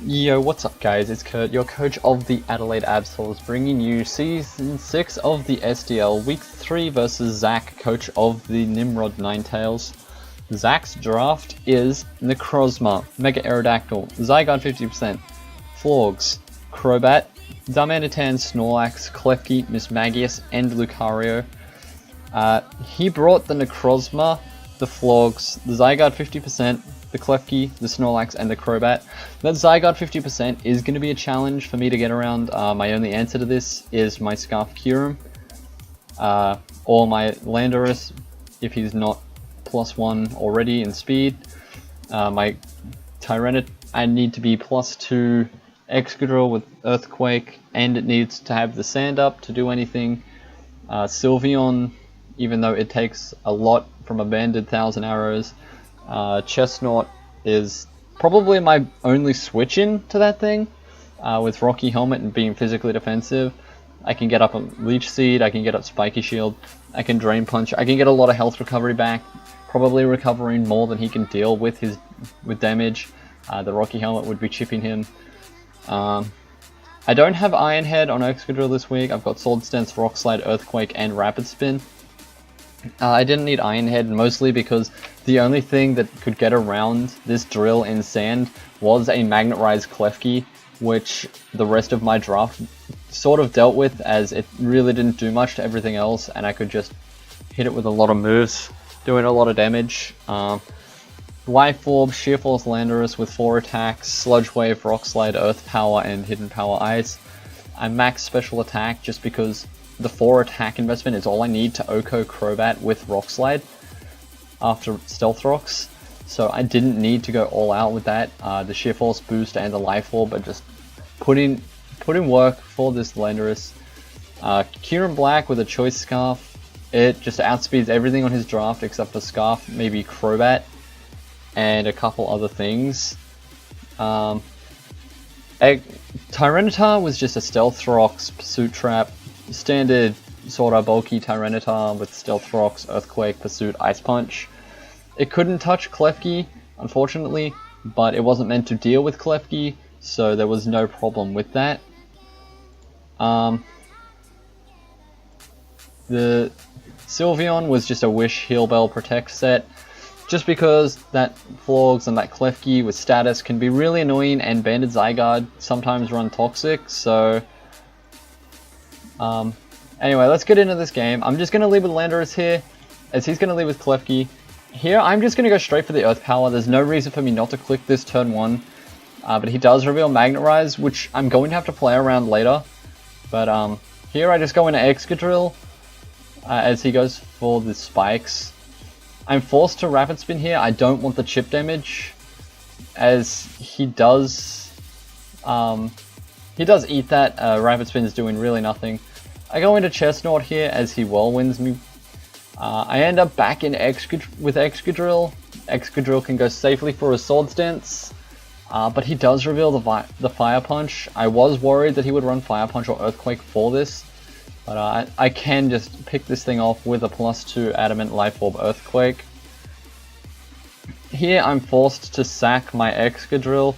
Yo, what's up guys, it's Kurt, your coach of the Adelaide Absols, bringing you Season 6 of the SDL, Week 3 versus Zack, coach of the Nimrod Ninetales. Zack's draft is Necrozma, Mega Aerodactyl, Zygarde 50%, Florgs, Crobat, Darmanitan, Snorlax, Klefki, Mismagius, and Lucario. He brought the Necrozma, the Florgs, the Zygarde 50%, the Klefki, the Snorlax, and the Crobat. That Zygarde 50% is going to be a challenge for me to get around. My only answer to this is my Scarf Kyurem, or my Landorus, if he's not +1 already in speed. My Tyranitar, I need to be +2 Excadrill with Earthquake, and it needs to have the Sand Up to do anything. Sylveon, even though it takes a lot from a Banded Thousand Arrows. Chestnut is probably my only switch in to that thing, with Rocky Helmet and being physically defensive. I can get up a Leech Seed, I can get up Spiky Shield, I can Drain Punch, I can get a lot of health recovery back, probably recovering more than he can deal with damage. The Rocky Helmet would be chipping him. I don't have Iron Head on Excadrill this week. I've got Sword Stance, Rock Slide, Earthquake, and Rapid Spin. I didn't need Iron Head mostly because the only thing that could get around this drill in sand was a Magnetized Klefki, which the rest of my draft sort of dealt with, as it really didn't do much to everything else, and I could just hit it with a lot of moves, doing a lot of damage. Life Orb, Sheer Force Landorus with 4 attacks, Sludge Wave, Rock Slide, Earth Power, and Hidden Power Ice. I max Special Attack just because the 4 attack investment is all I need to OHKO Crobat with Rock Slide after Stealth Rocks, so I didn't need to go all out with that. The Sheer Force boost and the Life Orb are just put in work for this Landorus. Kyurem Black with a Choice Scarf, it just outspeeds everything on his draft except for Scarf, maybe Crobat, and a couple other things. Tyranitar was just a Stealth Rocks, Pursuit Trap, standard sort of bulky Tyranitar with Stealth Rocks, Earthquake, Pursuit, Ice Punch. It couldn't touch Klefki, unfortunately, but it wasn't meant to deal with Klefki, so there was no problem with that. The Sylveon was just a Wish, Heal Bell, Protect set, just because that Florgs and that Klefki with status can be really annoying, and Banded Zygarde sometimes run Toxic, so anyway, let's get into this game. I'm just going to lead with Landorus here, as he's going to lead with Klefki. Here, I'm just going to go straight for the Earth Power. There's no reason for me not to click this turn 1, but he does reveal Magnetize, which I'm going to have to play around later. But here I just go into Excadrill, as he goes for the Spikes. I'm forced to Rapid Spin here. I don't want the chip damage, as he does eat that. Rapid Spin is doing really nothing. I go into Chestnut here as he Whirlwinds me. I end up back in with Excadrill. Excadrill can go safely for a Sword Stance, but he does reveal the Fire Punch. I was worried that he would run Fire Punch or Earthquake for this, but I can just pick this thing off with a +2 Adamant, Life Orb, Earthquake. Here I'm forced to sack my Excadrill,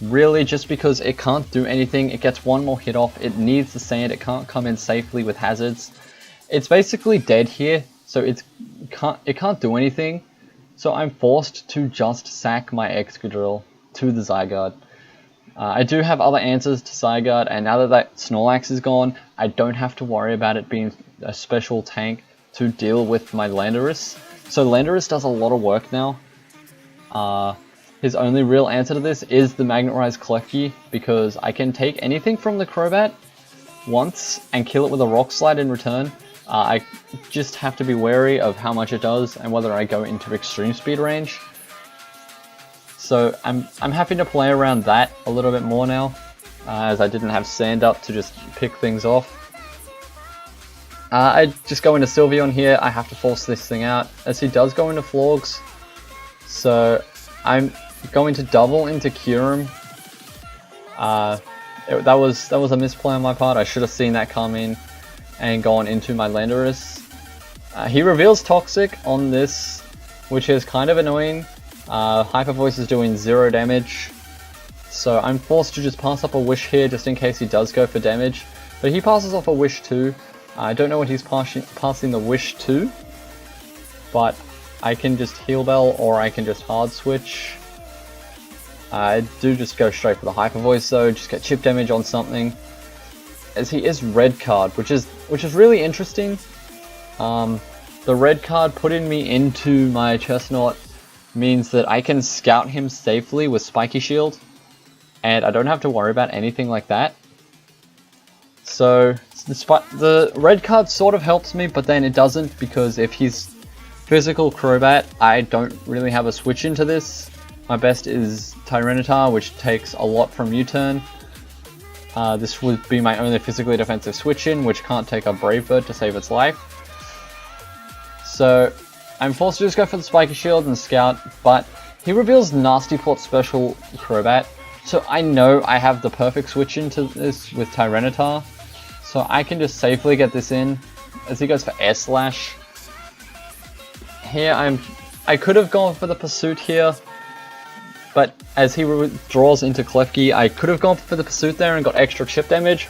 really just because it can't do anything. It gets one more hit off, it needs the sand, it can't come in safely with hazards. It's basically dead here, so it can't do anything. So I'm forced to just sack my Excadrill to the Zygarde. I do have other answers to Zygarde, and now that Snorlax is gone, I don't have to worry about it being a special tank to deal with my Landorus. So Landorus does a lot of work now. His only real answer to this is the Magnetized Klefki, because I can take anything from the Crobat once and kill it with a Rock Slide in return. I just have to be wary of how much it does and whether I go into extreme speed range. So I'm happy to play around that a little bit more now, as I didn't have Sand Up to just pick things off. I just go into Sylveon here. I have to force this thing out, as he does go into Florgs. So I'm going to double into Kyurem. That was a misplay on my part. I should have seen that coming and gone into my Landorus. He reveals Toxic on this, which is kind of annoying. Hyper Voice is doing 0 damage, So I'm forced to just pass up a wish here just in case he does go for damage. But he passes off a wish too. I don't know what he's passing the wish to, but I can just heal bell or I can just hard switch. I do just go straight for the hyper voice though, just get chip damage on something. As he is red card, which is really interesting. The red card putting me into my Chestnut means that I can scout him safely with Spiky Shield, and I don't have to worry about anything like that. So the red card sort of helps me, but then it doesn't, because if he's physical Crobat, I don't really have a switch into this. My best is Tyranitar, which takes a lot from U-turn. This would be my only physically defensive switch in, which can't take a Brave Bird to save its life. So I'm forced to just go for the Spiky Shield and Scout, but he reveals Nasty Plot Special Crobat, so I know I have the perfect switch into this with Tyranitar, so I can just safely get this in as he goes for Air Slash. Here I could have gone for the Pursuit here, but as he withdraws into Klefki, I could have gone for the Pursuit there and got extra chip damage,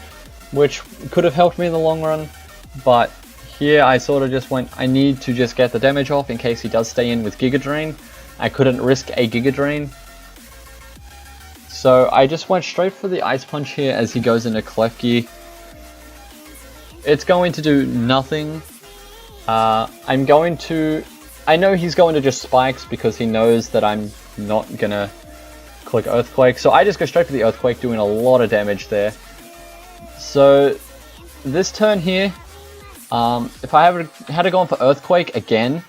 which could have helped me in the long run, but here I sort of just went, I need to just get the damage off in case he does stay in with Giga Drain. I couldn't risk a Giga Drain. So I just went straight for the Ice Punch here as he goes into Klefki. It's going to do nothing. I know he's going to just Spikes because he knows that I'm not gonna click Earthquake. So I just go straight for the Earthquake, doing a lot of damage there. So this turn here, if I had gone for Earthquake again,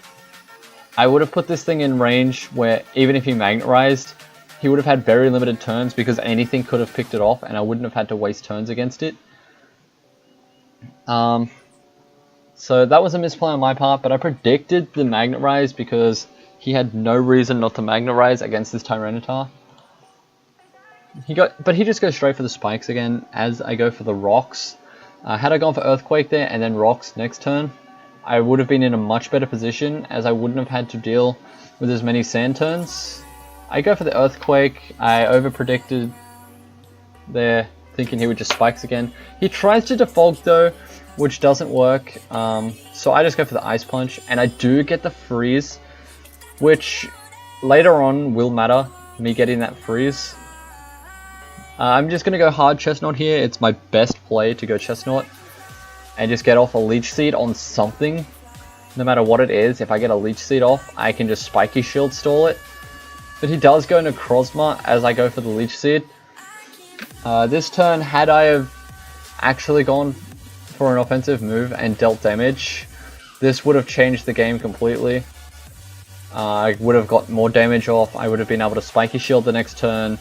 I would have put this thing in range where even if he Magnerized, he would have had very limited turns because anything could have picked it off and I wouldn't have had to waste turns against it. So that was a misplay on my part, but I predicted the Magnetize because he had no reason not to Magnetize against this Tyranitar. But he just goes straight for the Spikes again as I go for the Rocks. Had I gone for Earthquake there and then Rocks next turn, I would have been in a much better position as I wouldn't have had to deal with as many Sand turns. I go for the Earthquake. I over-predicted there, thinking he would just Spikes again. He tries to Defog though, which doesn't work. So I just go for the Ice Punch, and I do get the Freeze, which later on will matter, me getting that Freeze. I'm just going to go hard Chestnut here. It's my best play to go Chestnut and just get off a Leech Seed on something. No matter what it is, if I get a Leech Seed off, I can just Spiky Shield stall it. But he does go into Necrozma as I go for the Leech Seed. This turn, had I have actually gone for an offensive move and dealt damage, this would have changed the game completely. I would have got more damage off. I would have been able to Spiky Shield the next turn.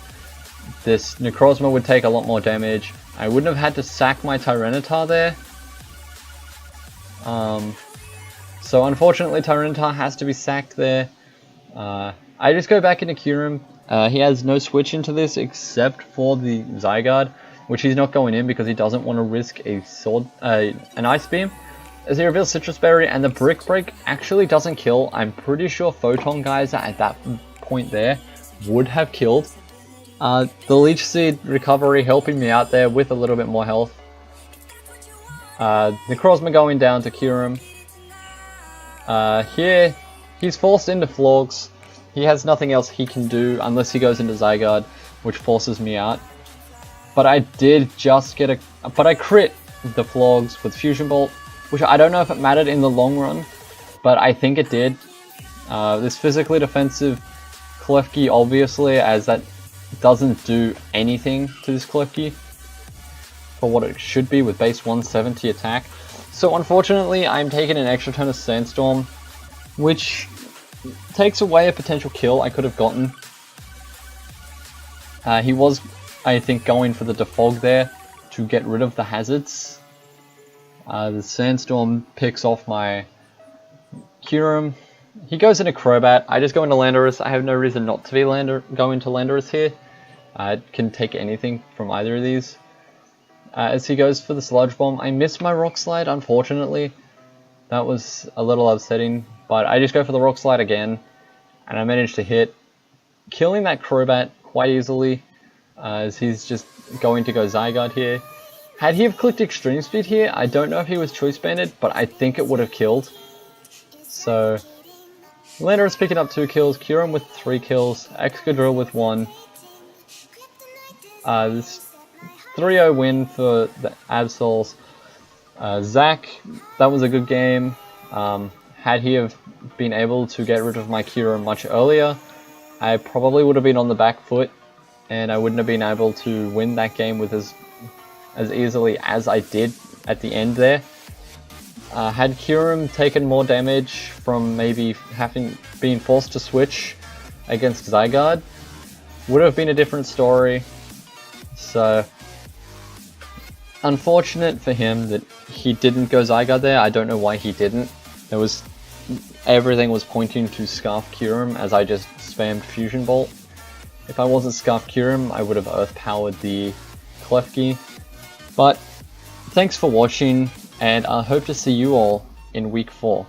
This Necrozma would take a lot more damage. I wouldn't have had to sack my Tyranitar there. So unfortunately Tyranitar has to be sacked there. I just go back into Kyurem. He has no switch into this except for the Zygarde, which he's not going in because he doesn't want to risk a an Ice Beam. As he reveals Citrus Berry, and the Brick Break actually doesn't kill. I'm pretty sure Photon Geyser at that point there would have killed. The Leech Seed recovery helping me out there with a little bit more health. Necrozma going down to Kyurem. Here, he's forced into Florgs. He has nothing else he can do unless he goes into Zygarde, which forces me out. But I did just get but I crit the Florgs with Fusion Bolt, which I don't know if it mattered in the long run, but I think it did. This physically defensive Klefki, obviously, as that doesn't do anything to this Klefki for what it should be with base 170 attack. So unfortunately, I'm taking an extra turn of Sandstorm, which takes away a potential kill I could have gotten. He was, I think, going for the Defog there to get rid of the hazards. The Sandstorm picks off my Kyurem. He goes into Crobat. I just go into Landorus. I have no reason not to be go into Landorus here. I can take anything from either of these. As he goes for the Sludge Bomb, I miss my Rock Slide, unfortunately. That was a little upsetting, but I just go for the Rock Slide again, and I managed to hit, killing that Crobat quite easily. as he's just going to go Zygarde here. Had he have clicked Extreme Speed here, I don't know if he was Choice Banded, but I think it would have killed. So, Landorus picking up 2 kills, Kyurem with 3 kills, Excadrill with 1. This 3-0 win for the Absols. Zack, that was a good game. Had he have been able to get rid of my Kyurem much earlier, I probably would have been on the back foot, and I wouldn't have been able to win that game with as easily as I did at the end there. Had Kyurem taken more damage from maybe being forced to switch against Zygarde, would have been a different story. So, unfortunate for him that he didn't go Zygarde there. I don't know why he didn't. Everything was pointing to Scarf Kyurem as I just spammed Fusion Bolt. If I wasn't Scarf Kyurem, I would have Earth Powered the Klefki. But thanks for watching, and I hope to see you all in week 4.